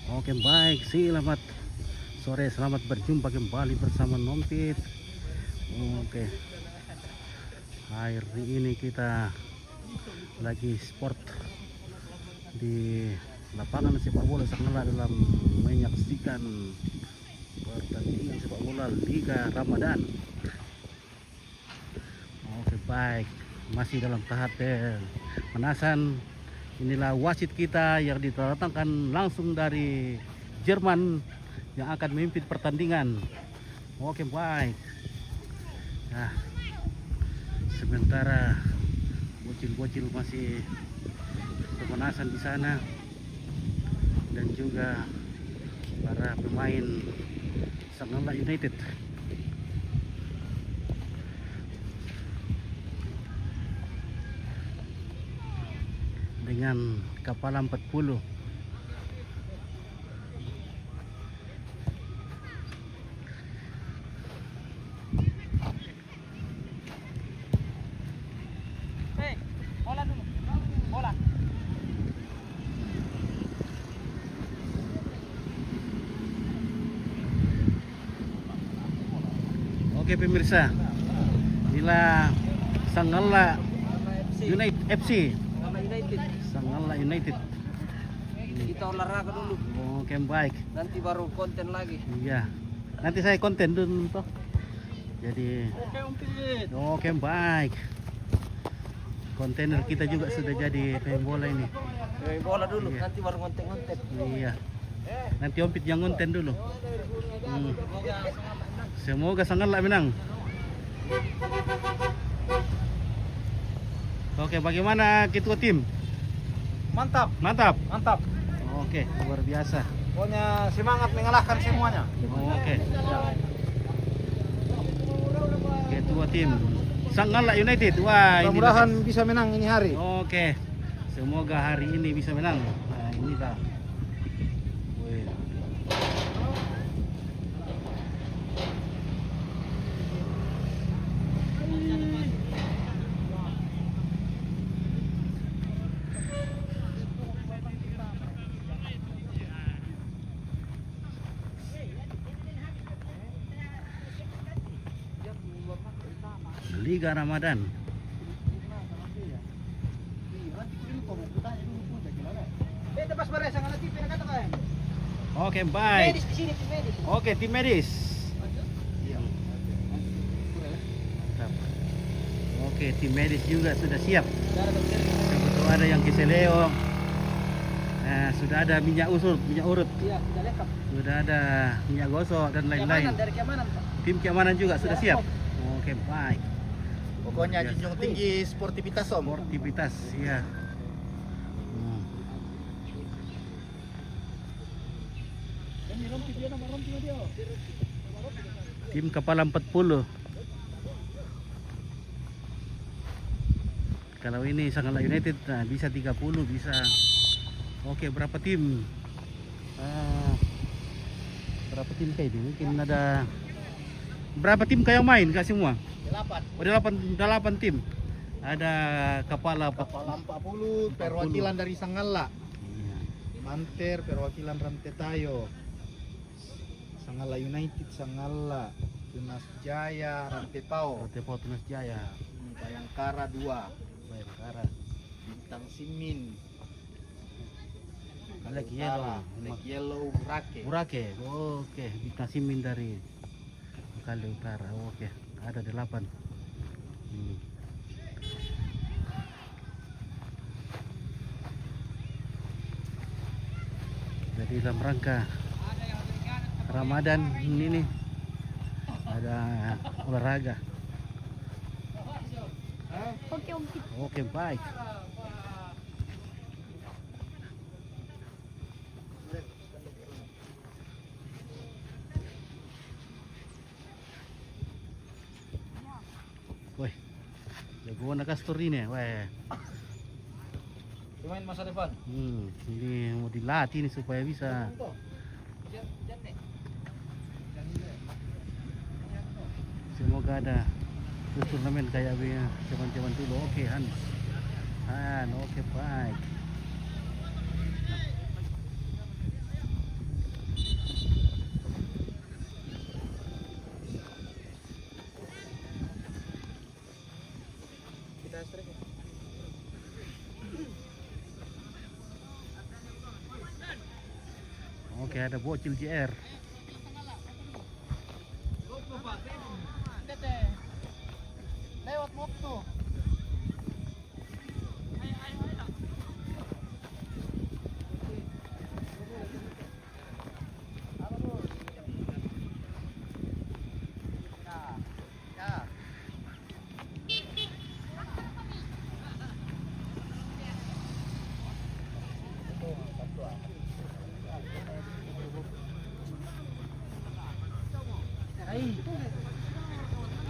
Oke baik, selamat sore, selamat berjumpa kembali bersama Nompit. Oke, hari ini kita lagi sport di lapangan sepak bola Sanggala dalam menyaksikan pertandingan sepak bola Liga Ramadan. Oke baik, masih dalam tahap pemanasan. Inilah wasit kita yang didatangkan langsung dari Jerman yang akan memimpin pertandingan. Oke baik. Nah, sementara bocil-bocil masih pemanasan di sana dan juga para pemain Sanggala United. Dengan kepala 40. Bola dulu. Bola. Oke pemirsa, inilah Sanggala United FC. United. Sanggala United. Kita olahraga dulu. Oke baik. Nanti baru konten lagi. Iya. Nanti saya konten dulu toh. Jadi Oke, Umpit. oke baik. Kontainer kita juga sudah jadi pemain bola ini. Bola dulu, Iya. nanti baru konten-konten. Iya. Nanti Ompit yang konten dulu. Semoga Sanggala menang. Oke, bagaimana ketua tim? Mantap, Mantap. mantap. Oke, luar biasa. Pokoknya semangat mengalahkan semuanya. Oke. Ketua tim Sanggala United. Wah, ini Mudah-mudahan bisa menang ini hari. oke. Semoga hari ini bisa menang. Nah, ini dah. Wih. Liga Ramadan. Oke, baik. Medis di sini, tim medis. Oke, tim medis. Mantap. Oke, tim medis juga sudah siap. Kebetulan ada yang kiseleo. Nah, sudah ada minyak urut, Iya, sudah lengkap. sudah ada minyak gosok dan lain-lain. Keamanan, dari keamanan, Pak. Tim keamanan juga sudah siap. Oke, baik. Pokoknya Biasa. junjung tinggi sportivitas om. Sportivitas, ya. Tim kepala 40. Kalau ini Sanggala United nah, bisa 30, bisa. Oke, berapa tim? Berapa tim kayak ini? Mungkin ada berapa tim kayak main kak semua? 8. Oh, 8 tim. Ada kepala Kepala 40 perwakilan dari Sanggala. Iya. Manter perwakilan Rantetayo. Sanggala United, Sanggala, Tunas Jaya, Rantetao, Tepo Tunas Jaya, Bayangkara 2, Bayangkara, Bintang Simin, Lek Utara, Yellow, Lek Yellow, Burake. Burake. Oke, Bintang Simin dari Kali Utara. Oke, ada 8. Jadi dalam rangka Ramadan ini nih ada olahraga. Oke, baik. Woi, jagoan na kastor ini, weh. Pemain masa depan. Ini mau dilatih nih supaya bisa. Semoga ada turnamen kayak zaman-zaman dulu. Oke, oke baik. Oke, ada bocil JR. Lewat moto.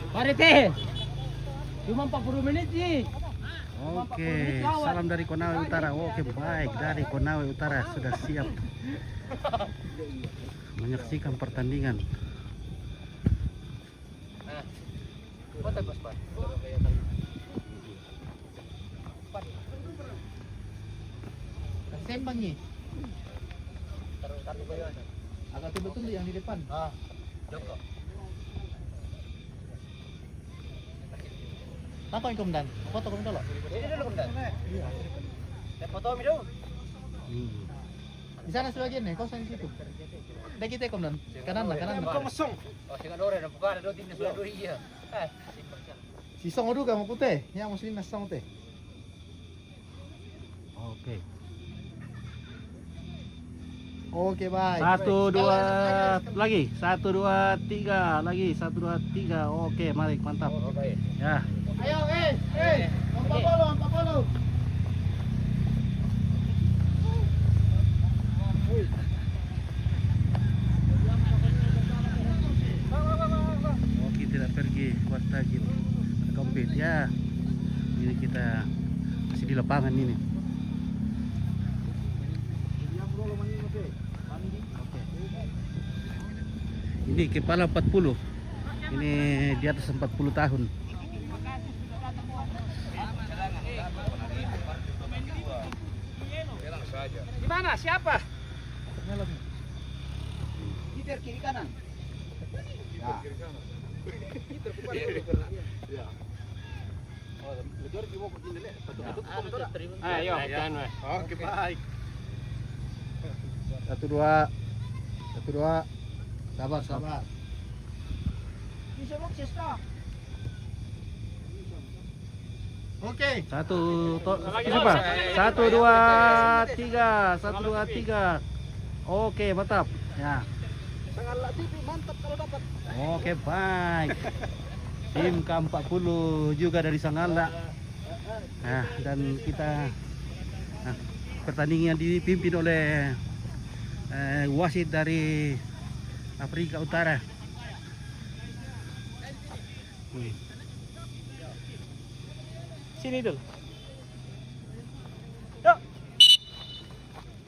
Parete. Cuma 40 menit sih. Oke, salam dari Konawe Utara. Oke, baik, dari Konawe Utara sudah siap menyaksikan pertandingan. Sembang nih. Agak betul yang di depan. Joko. Apa yang kemudian? Foto kemudian dulu. Ini dulu kemudian. Iya. Foto dulu. Di sana sebagian nih, kau di situ. Dah kita kemudian. Kanan lah, kanan. Kau mesong. Oh, singa dore, nak buka ada timnas sudah dua iya. Si Song udah kamu putih, yang muslim nas Song teh. Oke. Oke, baik. 1 2 lagi. 1 2 3 lagi. 1 2 3. Oke, mari mantap. Ya. Ayo, Ampa polo. Oke, tidak pergi kuat tajil. Kompet ya. Ini kita masih di lapangan ini. Ini kepala 40. Ini di atas 40 tahun. Di mana? Siapa? Kiper kiri kanan. Ayo, oke, baik. 1 2. Sabar. Bisa boksis ka. Oke. 1 siapa? 1 2 3. 1 2 3. Oke, mantap. Ya. Sangat TV mantap kalau dapat. Oke, baik. Tim K40 juga dari Sangala. Nah, dan kita pertandingan dipimpin oleh wasit dari Afrika Utara. Sini dulu. Yuk.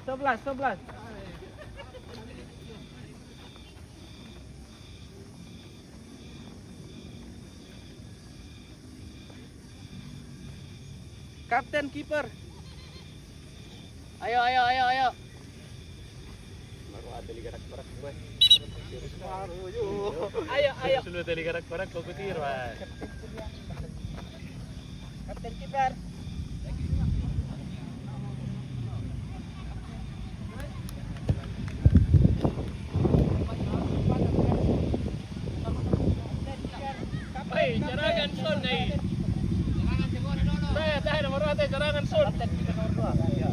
11. Kapten kiper. Ayo. Baru ada liga rak-rak gue. Ayo. Sudah ada liga rak-rak kau ketir, Mas. Kapten kiper. Hei, carangan Son nih. Tahan nomor 2 carangan Son. Kapten kiper nomor 2. Ayo.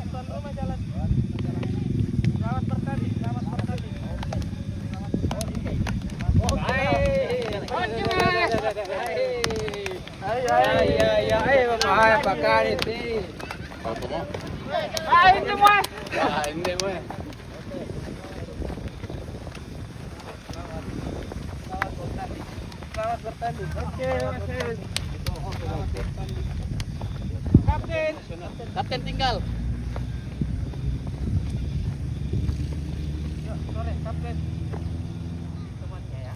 Tuan rumah jalan. Selamat bertanding. Ayo, pakai ini. Ayo semua. Ini mah. Selamat bertanding. Oke, Kapten tinggal. Sore, kapten. Temannya ya.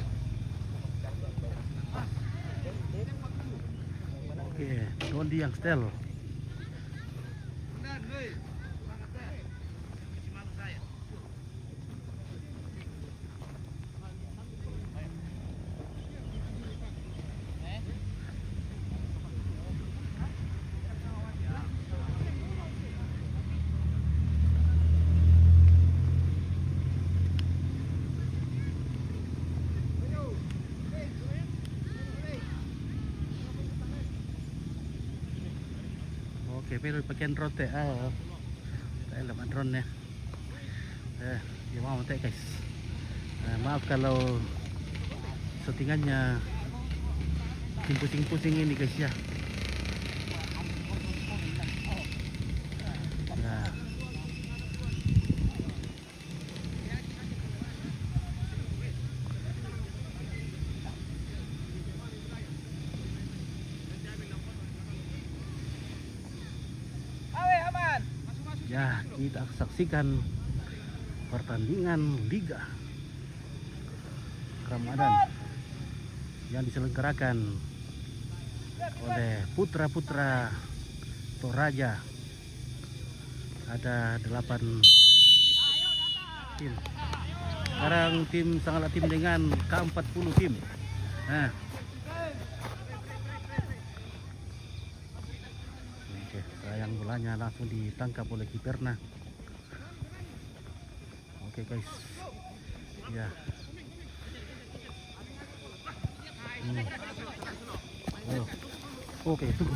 Oke, Dondi yang setel. Oke, pero pakaian rote. Tayo laman drone ya. Ya mau teh guys. Maaf kalau settingannya pusing-pusing ini guys ya. Nah. Ya, kita saksikan pertandingan Liga Ramadan yang diselenggarakan oleh putra-putra Toraja. Ada 8 tim. Sekarang tim sangatlah tim dengan ke-40 tim. Nah. Oke, sayang bolanya langsung ditangkap oleh kipernya. Oke guys. Ya. Oke, tunggu.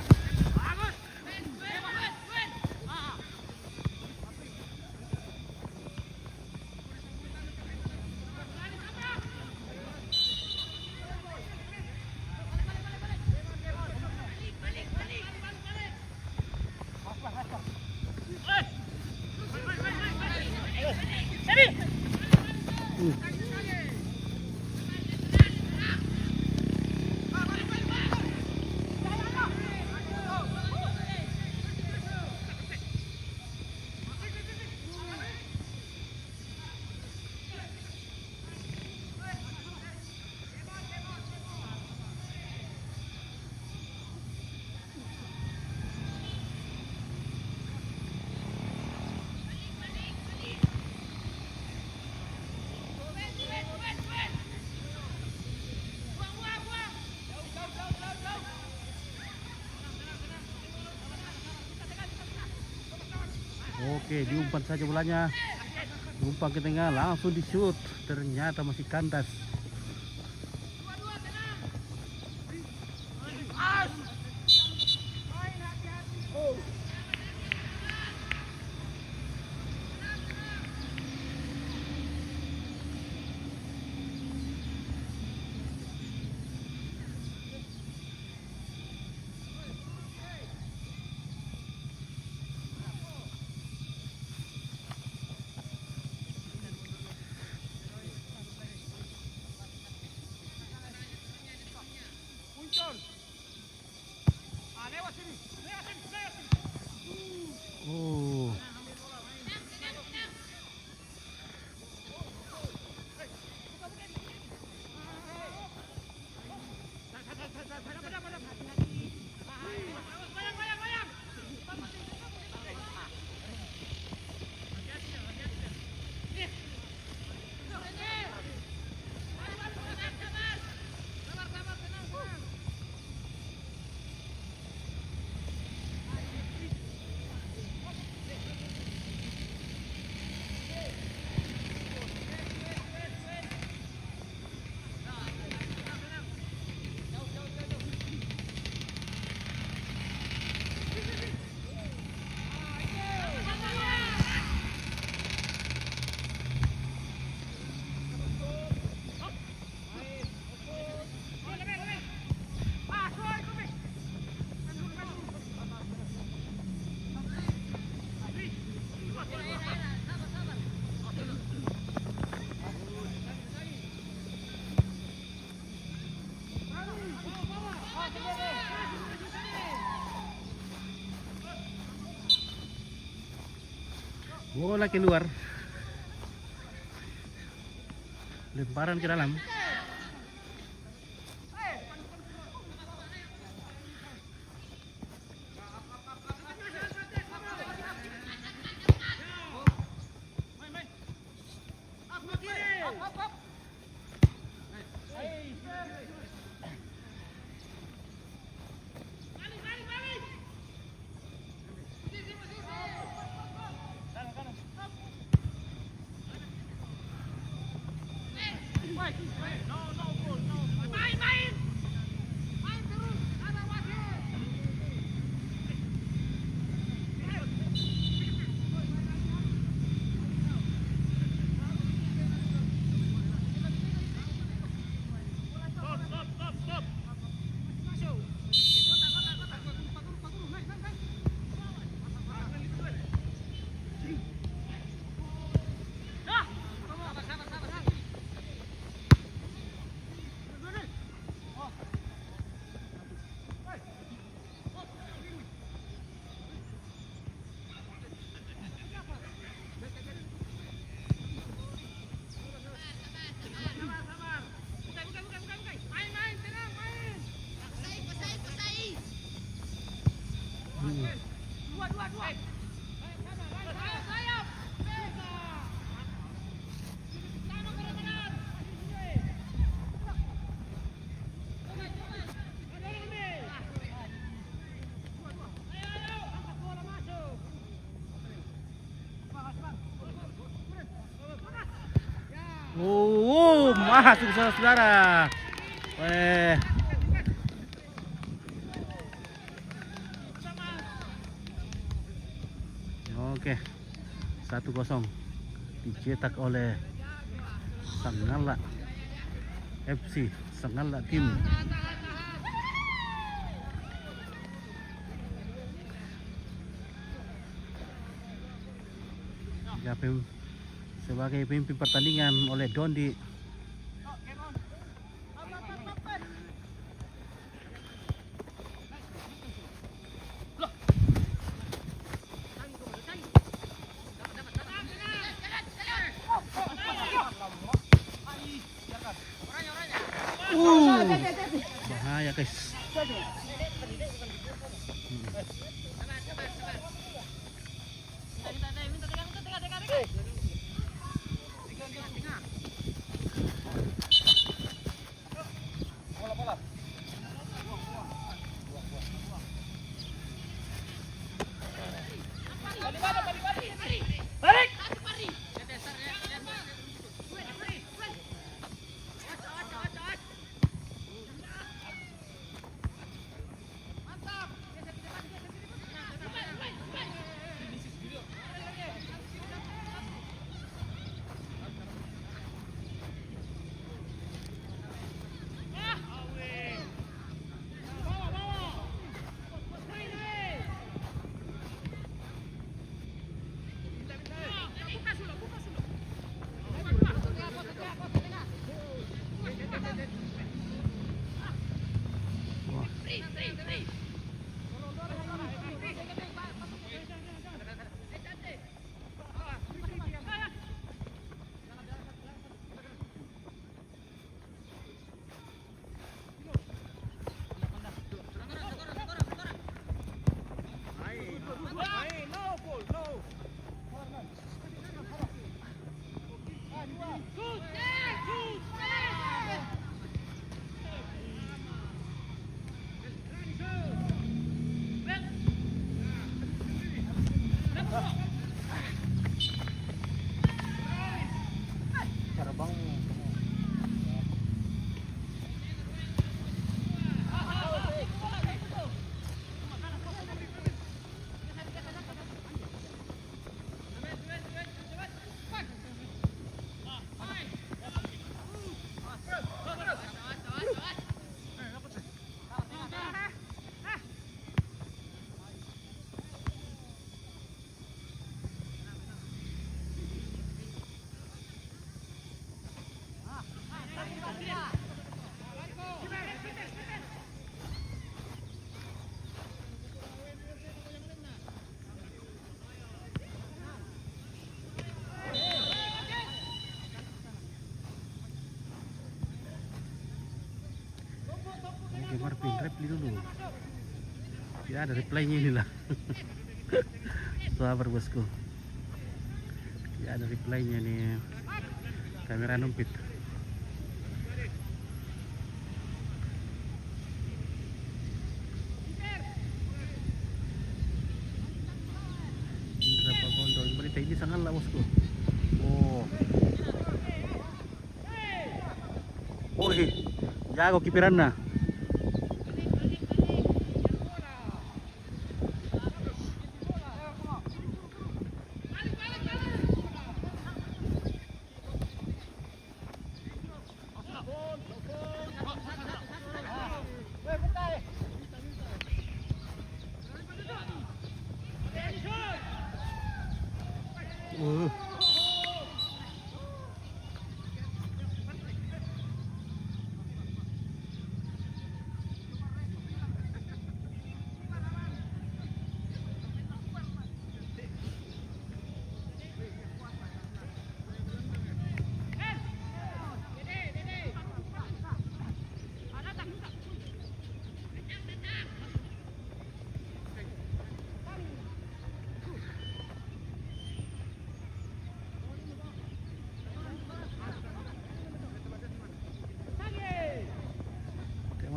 Oke, diumpan saja bolanya. Umpan ke tengah, langsung di shoot. Ternyata masih kandas. Oh. Bola keluar, lemparan ke dalam. Masuk saudara-saudara. Oke, 1-0 dicetak oleh Sangala FC, Sangala tim. Sebagai pemimpin pertandingan oleh Dondi. Bahaya guys. Marvin reply dulu. Ya ada reply-nya inilah. Sabar bosku. Ya ada reply-nya nih. Kamera numpit. Berapa gondol berita ini sangat lah bosku. Oh, jago kiperan nah.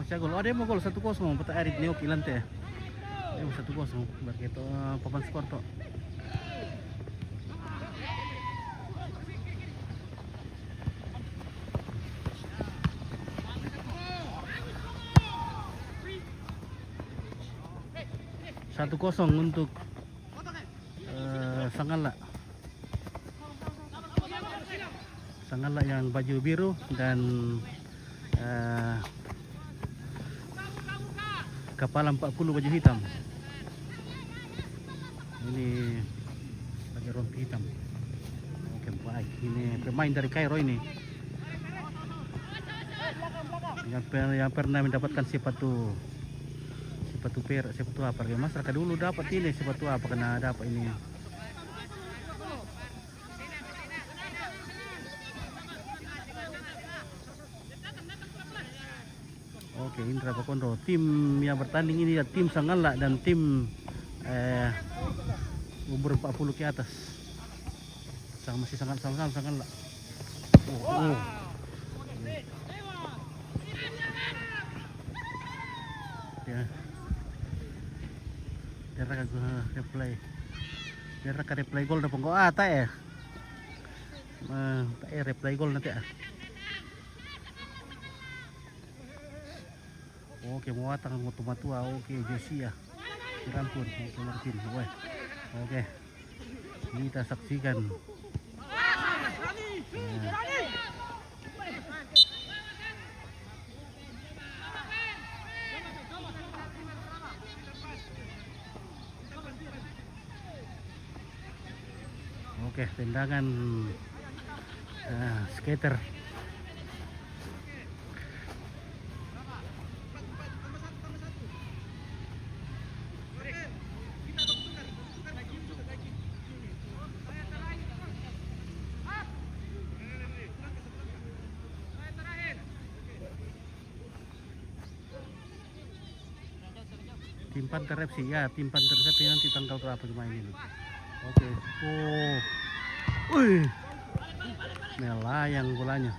Pasca gol. Oh, dia mau gol 1-0 peta Arit Neo Kilante. Dia mau 1-0 berketo papan skor to. Satu kosong untuk Sangala. Sangala yang baju biru dan kepala 40 baju hitam. Ini pakai rompi hitam. Oke, baik. Ini pemain dari Kairo ini. Yang pernah mendapatkan sepatu perak, sepatu apa? Masyarakat dulu dapat ini sepatu apa? Kena dapat ini. Oke, Indra Pakondo. Tim yang bertanding ini ya tim Sangala dan tim umur 40 ke atas. Masih sangat Sangala. Oh. Ya. Dia replay gol na pong ta eh. Replay gol nanti ah. Oke, mau atang mau tumatua. Oke, Josia. Rampun, oke Martin. Oke. Kita saksikan. Oke, tendangan skater. Tim Panther FC ya, tim Panther FC nanti tanggal berapa main ini? Oke, melayang bolanya.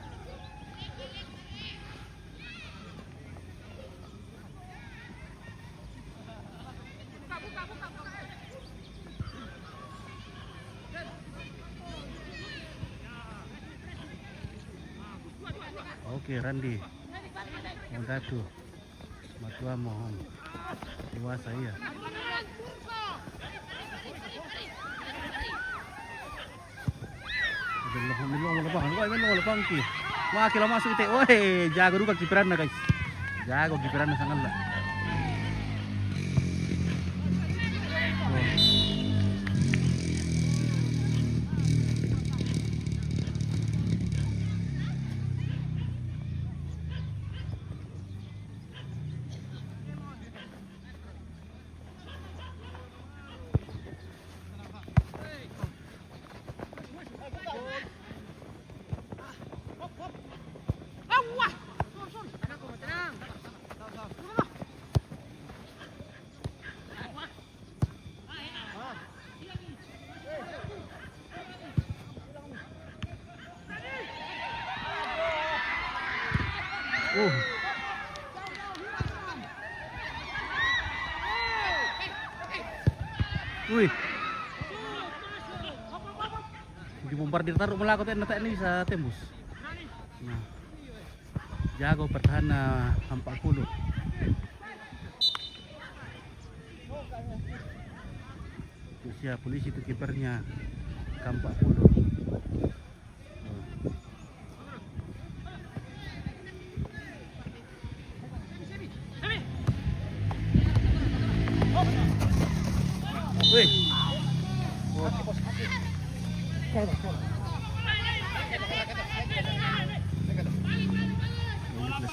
Oke, Randi, Mondatu, Matua mohon dewasa ya. Melong lapang ki. Wah, kilo masuk itu. Woi, jago juga kiperan na guys. Jago kiperan na sangat lah. Wih, dibombardir taruh melakot ini bisa tembus. Nah, jago pertahanan 40. Usia polisi itu kipernya 40. Wih.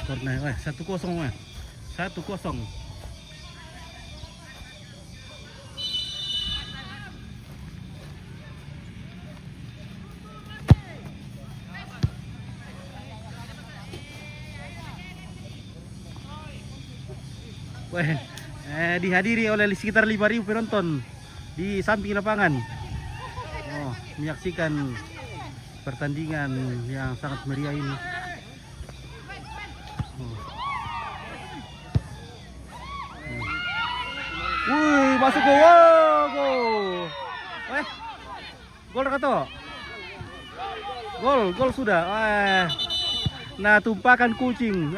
Skornya, 1-0 1-0. Dihadiri oleh sekitar 5.000 penonton di samping lapangan. Menyaksikan pertandingan yang sangat meriah ini. masuk gol. Wow, gol. Gol kata. Gol sudah. Nah, tumpahkan kucing.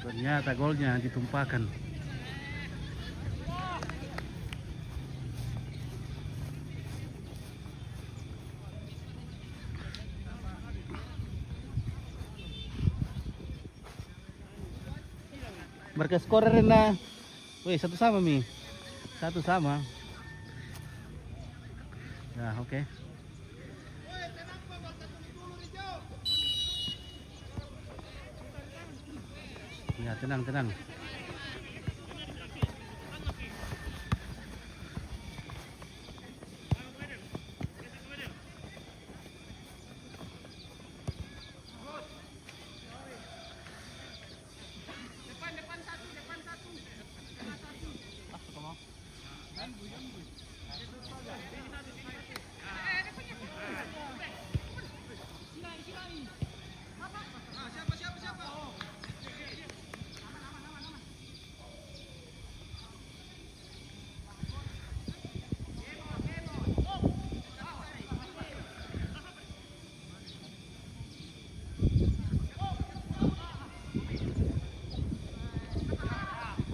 Ternyata golnya ditumpahkan. Marka skorer na. Wih, satu sama Mi. Satu sama. Nah, oke. Ya, tenang.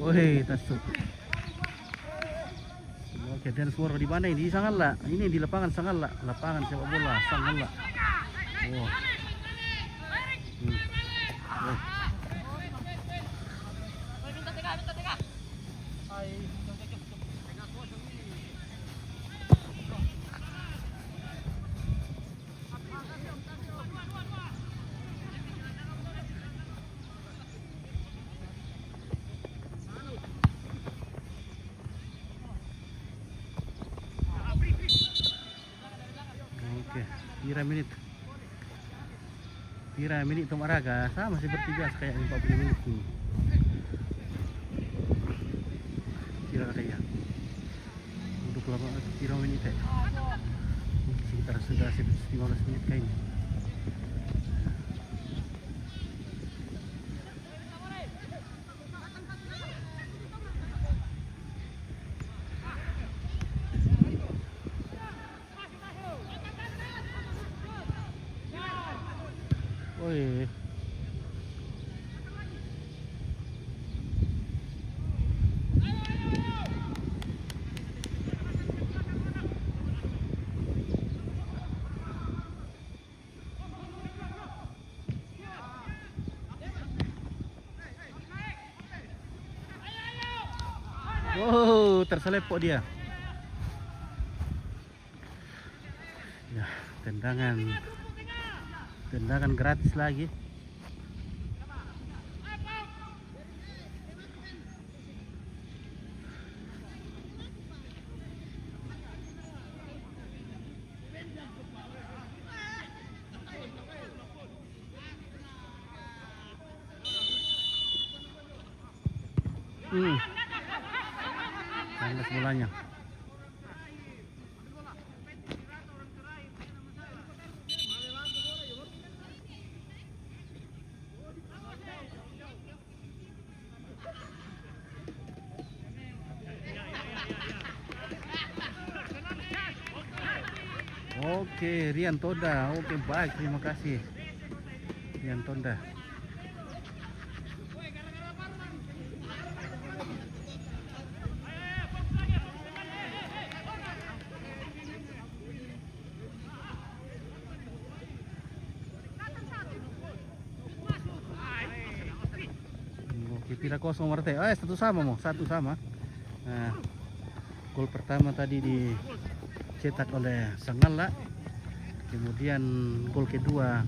Wih, tasuk. Oke, dan suara di mana ini? Di Sangala. Ini di lapangan Sangala. Lapangan sepak bola Sangala. Oh. Kira menit untuk olahraga sama seperti biasa kayak 40 menit ini. Kira kayak untuk kira menit ya. Sekitar sudah 15 menit kayaknya. Woi. Wow, terselepok dia. Ya, tendangan gratis lagi. Panas bolanya. Oke, Rian Tonda. Oke, baik, terima kasih. Rian Tonda. Oke, tidak kosong berarti. Satu sama. Nah, gol pertama tadi dicetak oleh Sangala. Kemudian gol kedua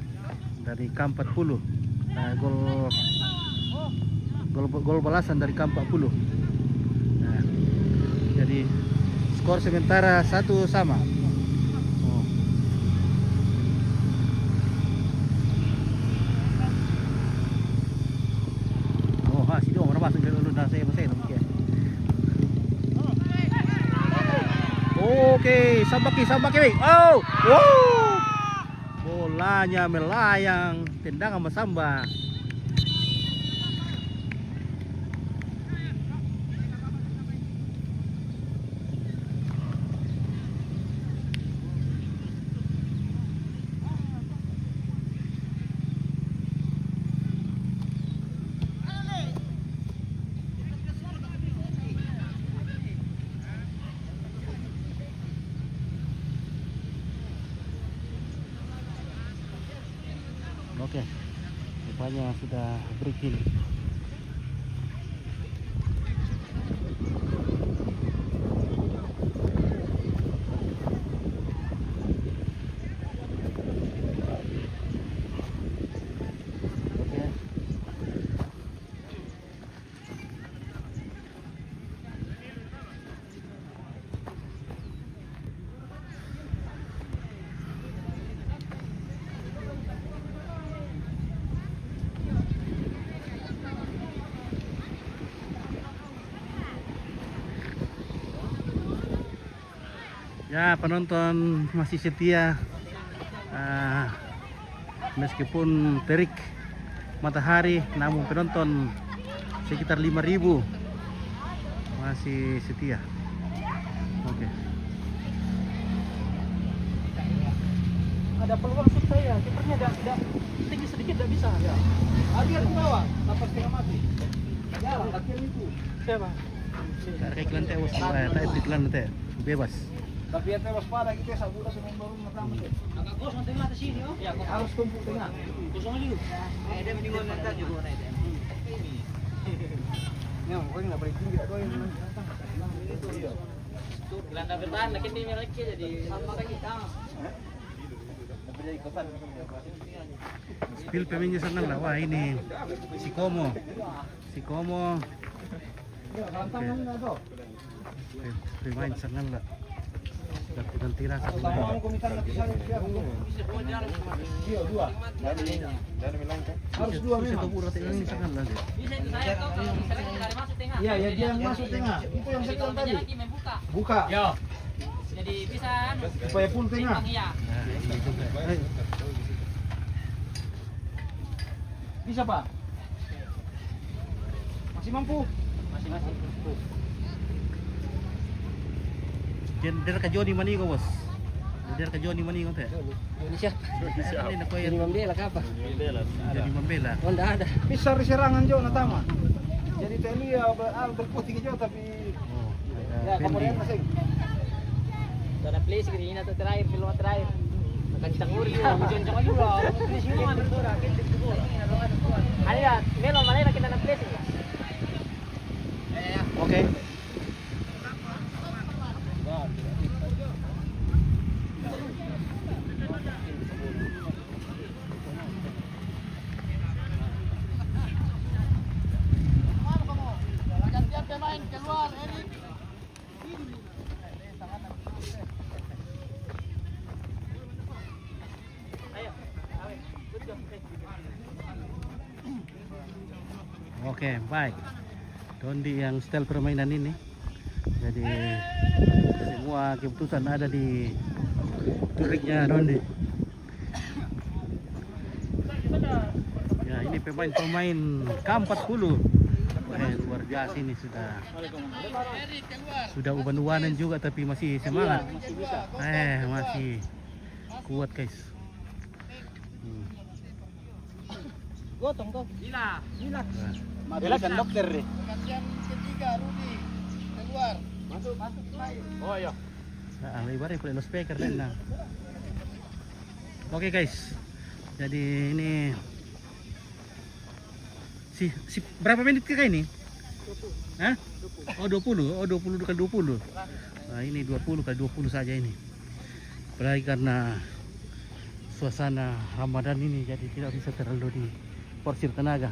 dari K40. Nah, gol balasan dari K40. Nah, jadi skor sementara 1-1. Si dong orang masuk dulu dah saya mungkin. Oke, sambaki. Oh, wow. Bolanya melayang, tendangan Masamba. Oke, rupanya sudah breaking. Oke. Ya, penonton masih setia, meskipun terik matahari, namun penonton sekitar 5.000 masih setia. Oke. Ada peluang shoot saya, kipernya tidak tinggi sedikit tidak bisa. Ya. Ariel ke bawah, dapat setengah mati. Ya, latihan itu. Siapa? Tak ada iklan teh, tak iklan teh, bebas. Tapi ya waspada kita sabuda sama baru pertama deh. Agak kosong tengah di sini, oh. Ya, Harus tumpuk tengah. kosong dulu. Ada mendingan nanti juga naik. Ya, pokoknya enggak boleh tinggi doang yang Tuh, gelandang bertahan lagi ini lagi jadi sama kita. Spill pemainnya senang lah, wah ini si Komo. Pemain senang lah. Dan tira satu Mau komentar nanti saya siapa? Iya, dua. Harus dua memang. Satu urat ini senang lah. Bisa itu saya kok kalau misalnya kita masuk tengah. Iya, ya dia yang masuk tengah. Itu yang saya bilang tadi. Lagi membuka. Buka. Ya. Jadi bisa Supaya full tengah. Iya. Nah, ini juga. Bisa, Pak? Masih mampu? Masing-masing. Dari ke Joni mani ko bos. Dari ke Joni mani ko teh. Indonesia. Ini nak koy. Ini membela ke apa? Jadi membela. Oh, enggak ada. Bisa serangan Jo natama. Jadi tadi ya berputih Jo tapi Oh, ya kemudian masih. Ada place gini na terakhir, film terakhir. Nakancang uri yo, hujan jangan juga. Place mo man dura, kinti ko. Ano ya, melo malay na kita na place. Oke. Oke, baik. Dondi yang style permainan ini. Jadi semua keputusan ada di turiknya Dondi. Ya, ini pemain-pemain K40. Luar biasa ini sudah uban-ubanan juga tapi masih semangat. Masih kuat, guys. Gotong tuh. Gila. Bela kan dokter deh. Kasihan ketiga Rudi keluar. Masuk. Oh iya. Ibaratnya play speaker dan nah. Oke guys. Jadi ini si berapa menit ke ini? 20. Hah? 20. Oh 20 kali 20. Nah, ini 20 kali 20 saja ini. Apalagi karena suasana Ramadan ini jadi tidak bisa terlalu di porsir tenaga.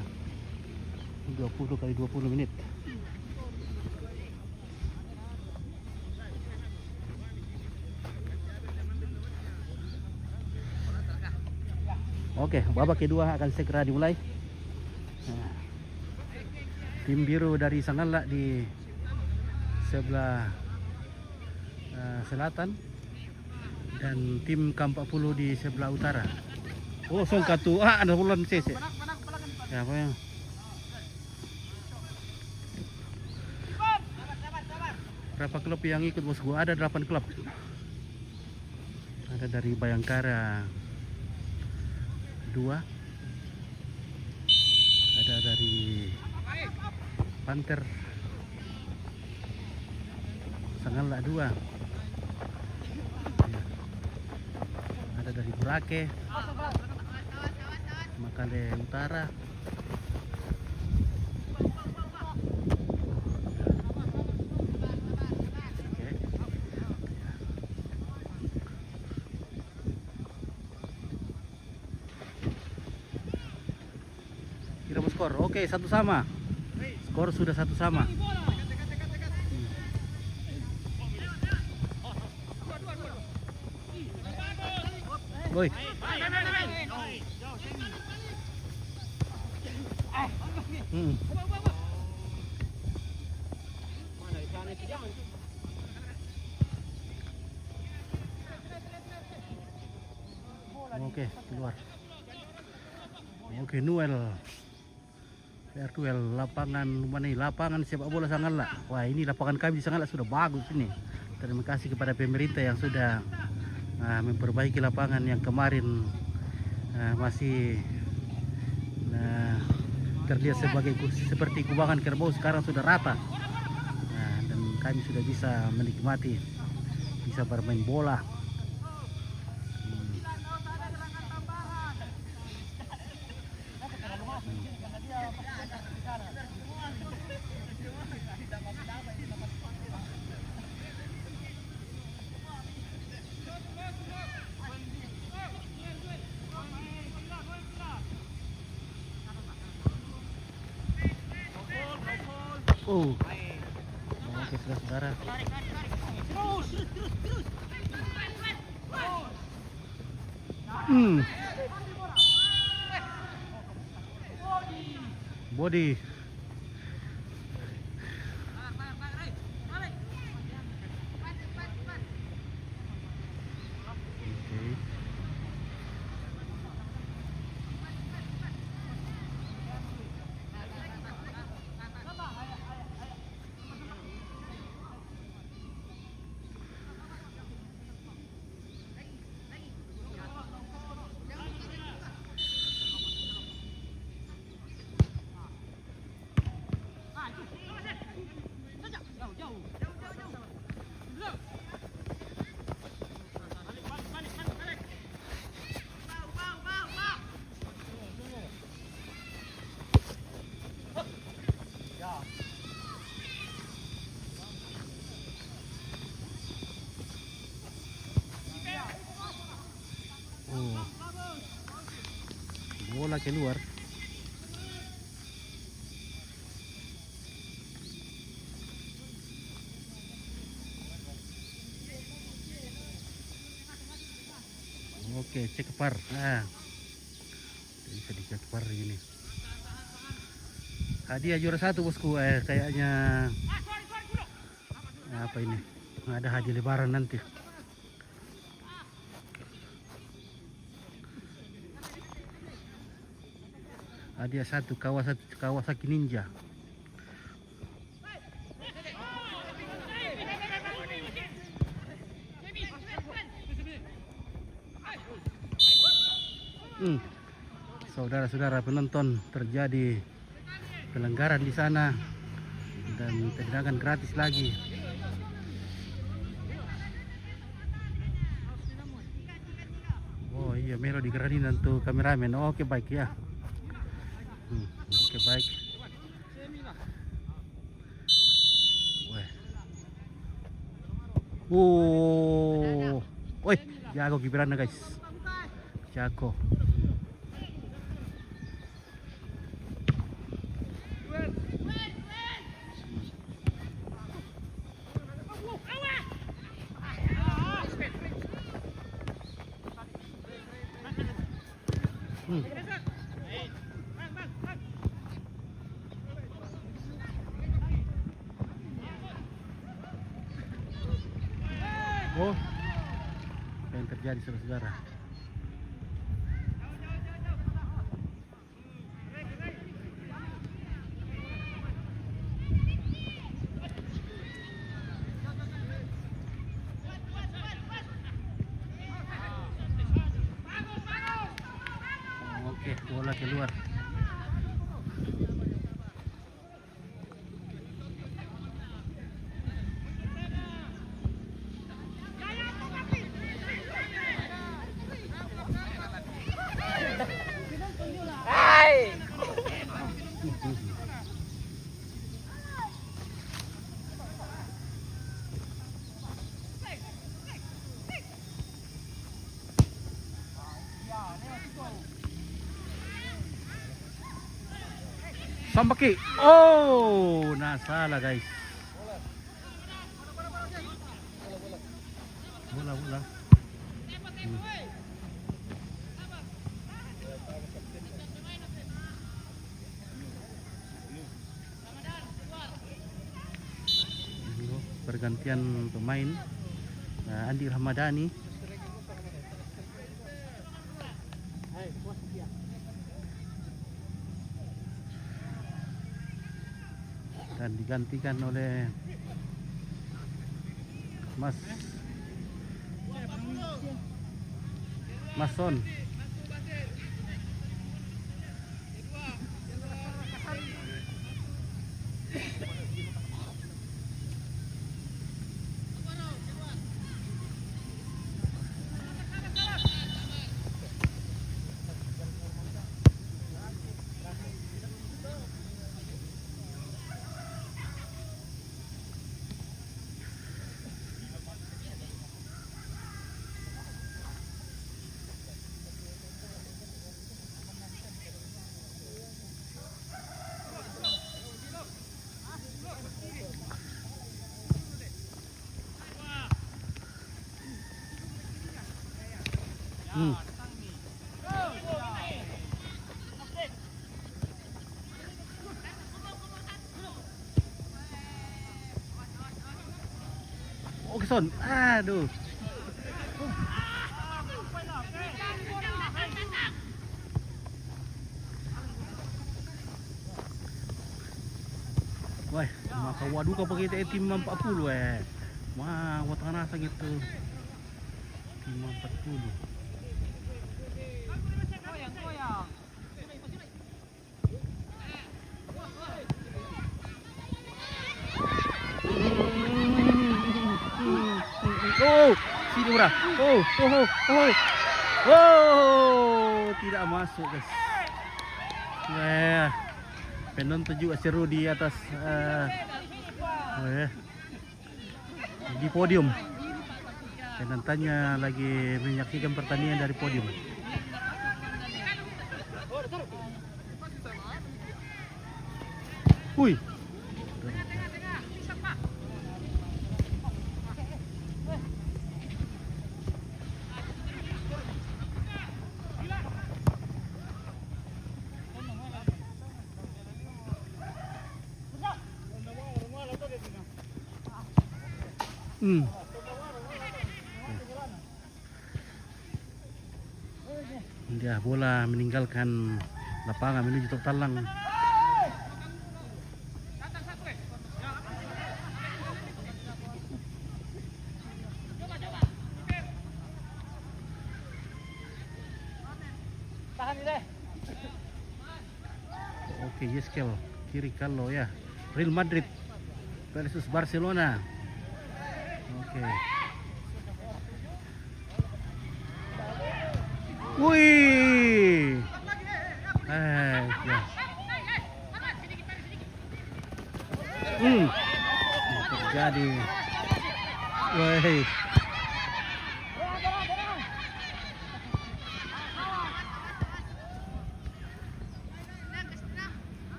20 kali 20 menit. Oke, babak kedua akan segera dimulai. Nah, tim biru dari Sanggala di sebelah selatan dan tim K40 di sebelah utara. Oh, songkatu. Ada bulan CC. Ya, apa yang? Berapa klub yang ikut bos gua? Ada 8 klub. Ada dari Bayangkara 2. Ada dari Panther Sanggala 2. Ada dari Burake. Makale Utara. Kira skor. Oke, 1 sama. Skor sudah 1 sama. Boy. Oke, keluar. Oke, Noel. Duel lapangan mana nih? Lapangan sepak bola Sanggala. Wah, ini lapangan kami di Sanggala sudah bagus ini. Terima kasih kepada pemerintah yang sudah memperbaiki lapangan yang kemarin masih terlihat seperti kubangan kerbau, sekarang sudah rata. Dan kami sudah bisa menikmati, bisa bermain bola. Oke, saudara. Body. Bola keluar. Oke, cek par. Bisa dicek par ini. Hadiah juara 1 bosku. Kayaknya apa ini? Ada hadiah lebaran nanti. Hadiah 1 Kawasaki Ninja. Saudara-saudara penonton, terjadi pelanggaran di sana dan tendangan gratis lagi. Oh iya, Melo di Gradinan tuh kameramen. Oke, baik ya. Oke, baik. Woi, jago Gibran guys. Jago. Oh, apa yang terjadi saudara-saudara? Oke, bola keluar. Sambaki. Oh, nah salah guys. Bola. Pergantian pemain. Andi Ramadhani. Dan digantikan oleh Mason. Oke Son, aduh. Wah, maka waduh kau pakai tim 40 Wah, watang nasa gitu. Tim 40. Oh, sini murah. Oh, tidak masuk guys. Penonton juga seru di atas di podium. Penontonnya lagi menyaksikan pertandingan dari podium. Hui. Dia bola meninggalkan lapangan menuju tok talang. Oke, Yeskel kiri kalau ya. Real Madrid versus Barcelona. Oke. Wih. Ya. Terjadi. Wih.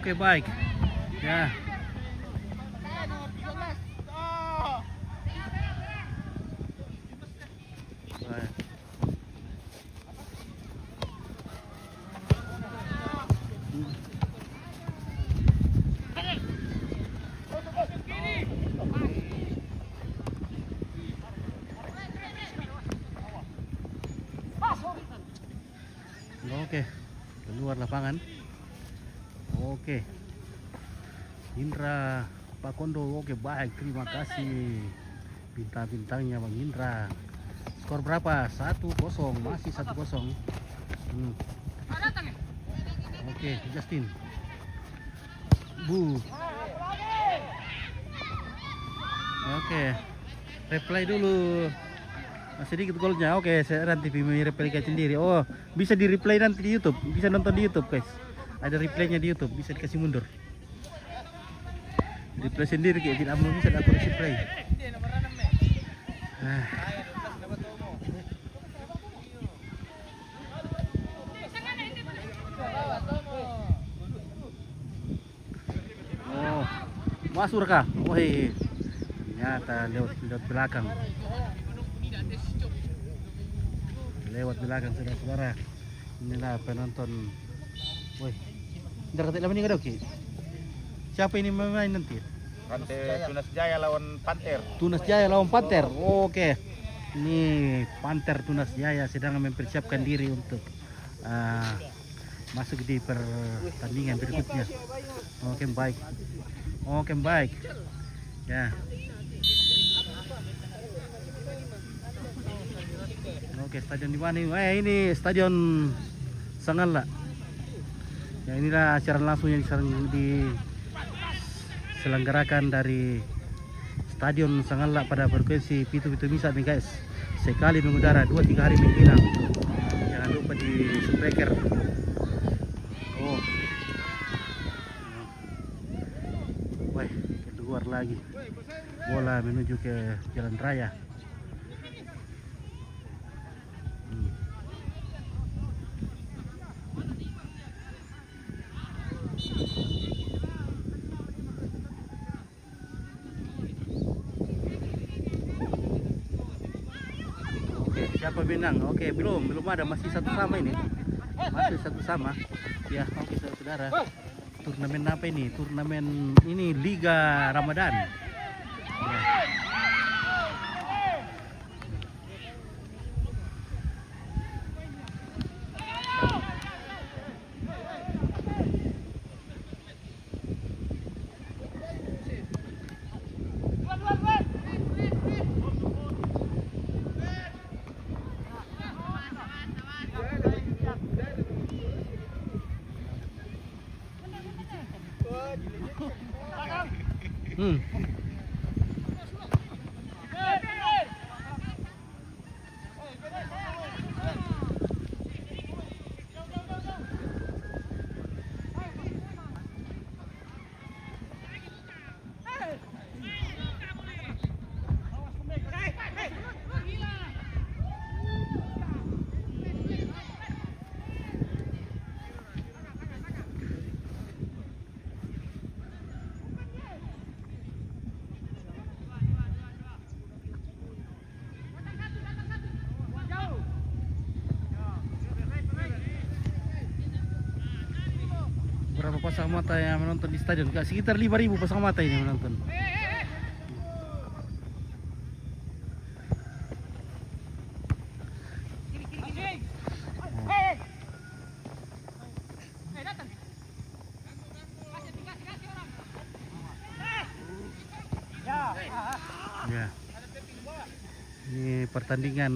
Oke, baik. Ya. Baik. Oke, keluar lapangan. Oke, Indra Pak Kondo. Oke, baik, terima kasih bintang-bintangnya Bang Indra. Skor berapa? 1-0, masih 1-0. Oke, Justin. Oke, replay dulu. Sedikit golnya. Oke, saya nanti mereplay sendiri. Oh, bisa di replay nanti di YouTube. Bisa nonton di YouTube, guys. Ada replaynya di YouTube, bisa dikasih mundur. Replay sendiri kayak tidak mau bisa aku replay. Ah. Oh, masuk kah? Woi, ternyata lewat belakang. Lewat belakang saudara-saudara. Inilah penonton. Woi, ntar kata lama ni kau Ki. Siapa ini main nanti? Tunas Jaya lawan Panter. Tunas Jaya lawan Panter. Oke. Ini Panter Tunas Jaya sedang mempersiapkan diri untuk masuk di pertandingan berikutnya. Oke, baik. Oke, baik. Ya. Oke, stadion di mana ini? Ini stadion Sangala. Ya, inilah acara langsung yang diselenggarakan dari Stadion Sangala pada frekuensi Pitu-Pitu Misa nih guys. Sekali mengudara 2-3 hari menghilang. Jangan lupa di speaker. Oh. Wah, keluar lagi. Bola menuju ke jalan raya. Siapa menang? Oke, belum ada, masih satu sama ini. Masih satu sama. Ya, oke saudara. Turnamen apa ini? Turnamen ini Liga Ramadan. Ya. Berapa pasang mata yang menonton di stadion? Sekitar 5.000 pasang mata ini menonton. Ya. Ini pertandingan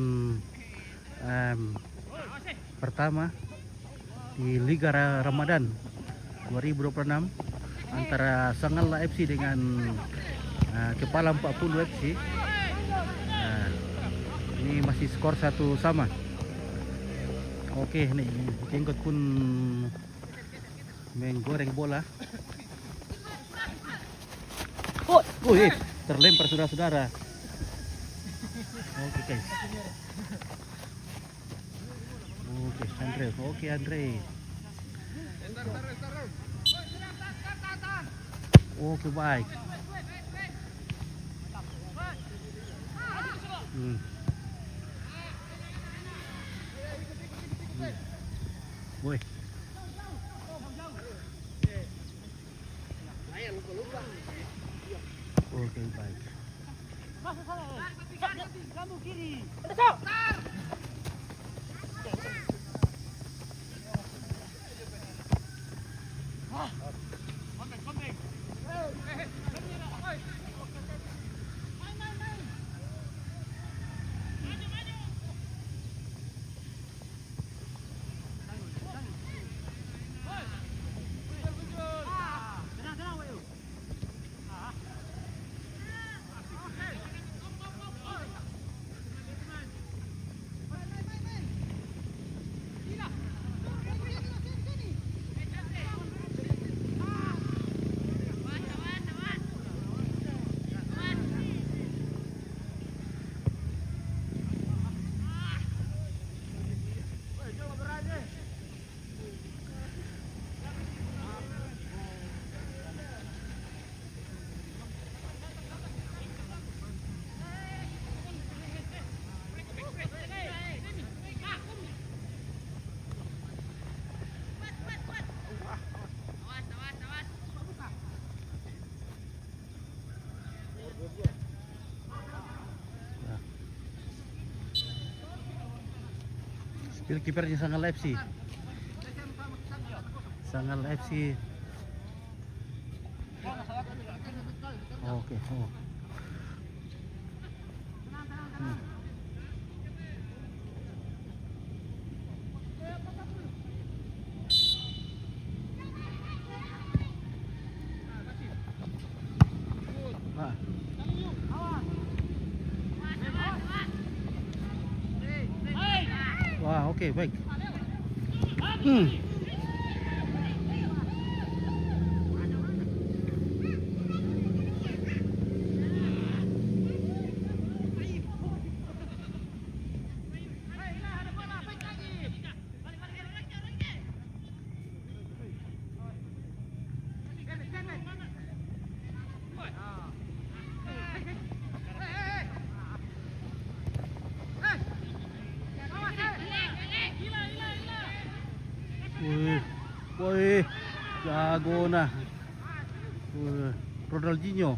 pertama di Liga Ramadan 2026 antara Sangala FC dengan Kepala 40 FC. Ini masih skor 1 sama. Oke, nih Jenggot pun menggoreng bola. Terlempar saudara-saudara. Oke guys. Oke Andre. Oke, baik. Woi. Oke, baik. Kamu kiri. Kipernya Sangal FC. Sangal FC. Oke. Oh. Ah. Wah, oke, baik. Wih, jago nah. Ronaldinho.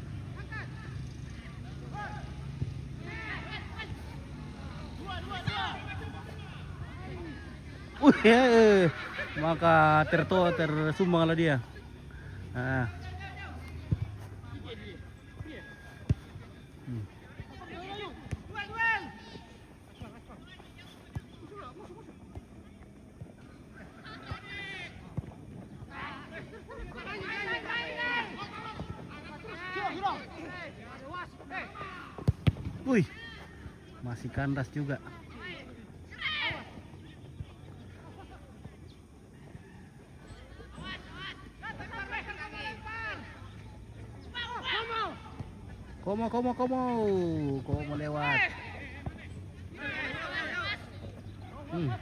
Maka tersumbang lah dia. Ah. Wih, masih kandas juga. Komo lewat. Wih.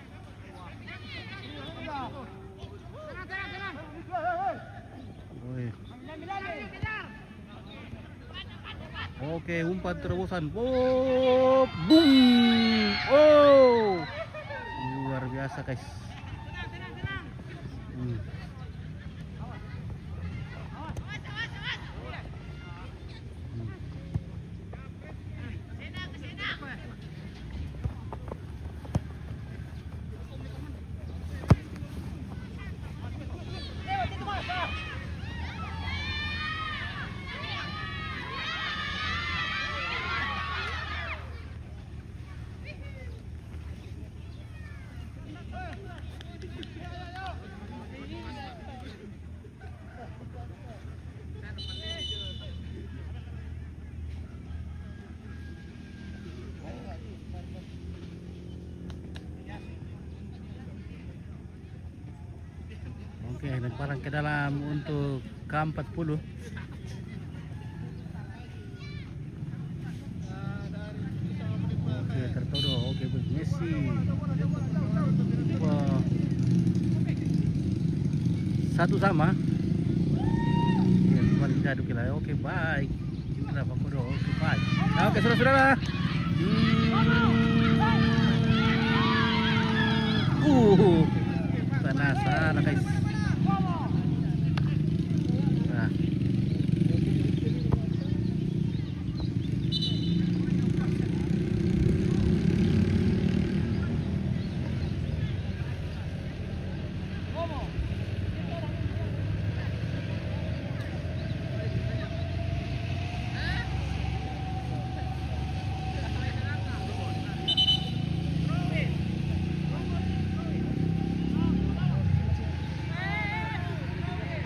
Oke, umpan terobosan. Oh, boom. Oh. Luar biasa, guys. Oke, lemparan ke dalam untuk K40. Oke, tertodo. Oke, Messi. Wah. 1 sama. Ya, cuma diaduk lah. Oke, baik. Indra Pakodo. Oke, baik. Nah, oke, saudara-saudara. Sana guys. Nah.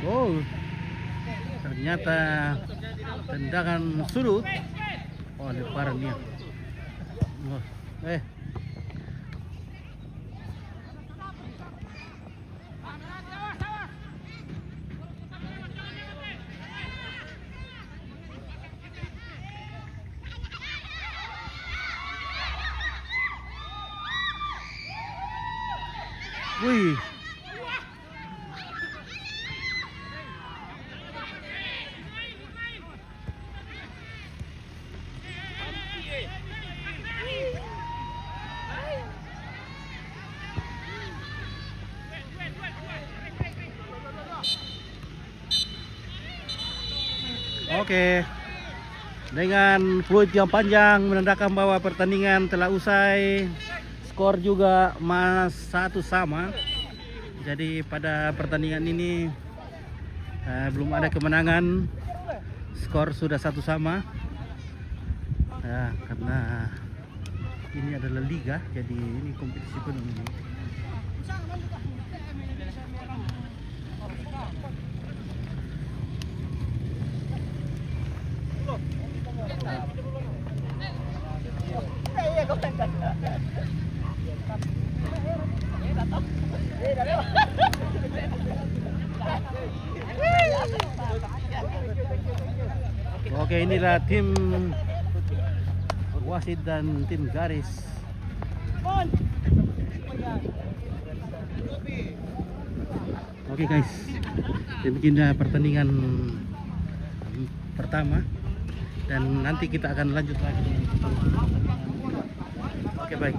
Oh, ternyata tendangan sudut. Oh, lemparan dia. Oh, wih. Oke, dengan fluid yang panjang menandakan bahwa pertandingan telah usai. skor juga satu sama. Jadi pada pertandingan ini belum ada kemenangan. Skor sudah satu sama. Ya, karena ini adalah liga, jadi ini kompetisi penuh ini. Oke, inilah tim wasit dan tim garis. Oke guys, demikian pertandingan pertama dan nanti kita akan lanjut lagi. Oke, baik.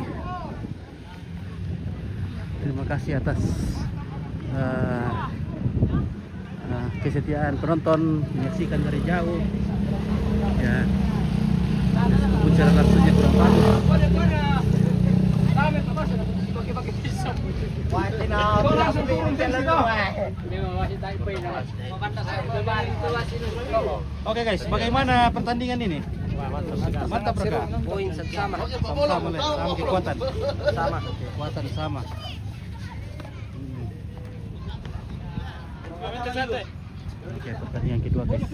Terima kasih atas kesetiaan penonton menyaksikan dari jauh. Ya, bicara langsungnya kurang bagus. Oke guys, bagaimana pertandingan ini? Mantap mereka. Poin sama. Sama kekuatan. Kekuatan sama. Oke, pertandingan kedua guys.